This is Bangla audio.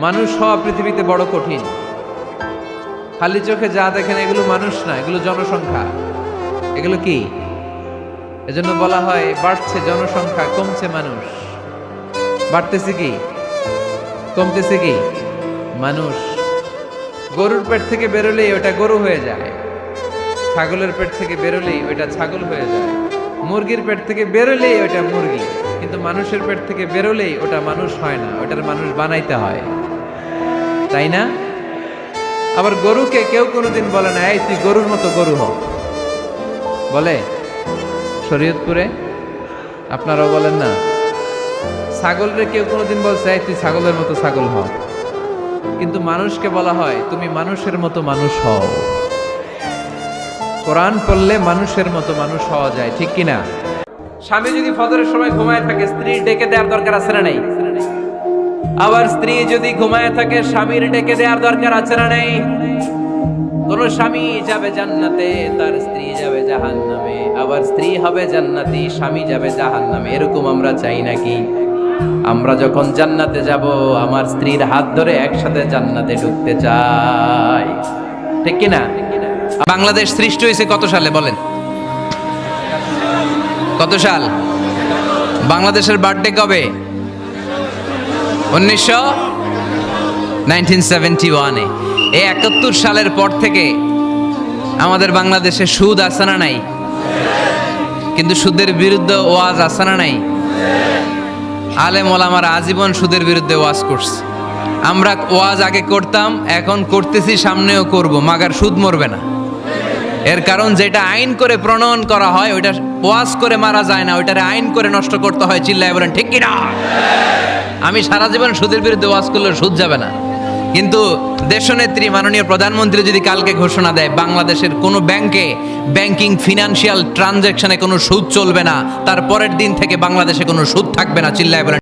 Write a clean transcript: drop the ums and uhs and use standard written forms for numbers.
মানুষ হওয়া পৃথিবীতে বড় কঠিন। খালি চোখে যা দেখেন এগুলো মানুষ না, এগুলো জনসংখ্যা। এগুলো কি? এজন্য বলা হয় বাড়ছে জনসংখ্যা, কমছে মানুষ। বাড়তেছে কি, কমতেছে কি? মানুষ। গরুর পেট থেকে বেরোলেই ওটা গরু হয়ে যায়, ছাগলের পেট থেকে বেরোলেই ওটা ছাগল হয়ে যায়, মুরগির পেট থেকে বেরোলেই ওটা মুরগি। কিন্তু মানুষের পেট থেকে বেরোলেই ওটা মানুষ হয় না, ওটার মানুষ বানাইতে হয়, তাই না? আবার গরুকে কেউ কোনোদিন বলে না এই তুই গরুর মতো গরু হ, বলে? শরীয়তপুরে আপনারাও বলেন না? ছাগলরে কেউ কোনোদিন বলছে এই তুই ছাগলের মতো ছাগল হ, কিন্তু মানুষকে বলা হয় তুমি মানুষের মতো মানুষ হও। কোরআন পড়লে মানুষের মতো মানুষ হওয়া যায়, ঠিক কিনা? স্বামী যদি ফজরের সময় ঘুমায় থাকে, স্ত্রী ডেকে দেওয়ার দরকার আছে না নেই? আবার স্ত্রী যদি ঘুমায় থাকে, স্বামীর ডেকে দেওয়ার দরকার আছে না নেই? কোন স্বামী যাবে জান্নাতে, তার স্ত্রী যাবে জাহান্নামে, আবার স্ত্রী হবে জান্নাতি, স্বামী যাবে জাহান্নামে। এরকম আমরা চাই নাকি? আমরা যখন জান্নাতে যাব, আমার স্ত্রীর হাত ধরে একসাথে জান্নাতে ঢুকতে চাই, ঠিক কিনা? বাংলাদেশ সৃষ্টি হয়েছে কত সালে বলেন? কত সাল? বাংলাদেশের বার্থডে কবে? 1971-এ। এই 71 সালের পর থেকে আমাদের বাংলাদেশে সুদ আছে না নাই? কিন্তু সুদের বিরুদ্ধে ওয়াজ আছে না নাই? আলেম ওলামারা আজীবন সুদের বিরুদ্ধে ওয়াজ করছে। আমরা ওয়াজ আগে করতাম, এখন করতেছি, সামনেও করব, মাগার সুদ মরবে না। এর কারণ যেটা আইন করে প্রণয়ন করা হয় ওইটা ওয়াজ করে মারা যায় না, ওইটারে আইন করে নষ্ট করতে হয়। চিল্লায় বলেন ঠিক কিনা? আমি সারা জীবন সুদের বিরুদ্ধে ওয়াজ করলে সুদ যাবে না, কিন্তু দেশনেত্রী মাননীয় প্রধানমন্ত্রী যদি কালকে ঘোষণা দেয় বাংলাদেশের কোনো ব্যাংকে ব্যাংকিং ফিনান্সিয়াল ট্রানজাকশনে কোনো সুদ চলবে না, তার পরের দিন থেকে বাংলাদেশে কোনো সুদ থাকবে না। চিল্লায় বলেন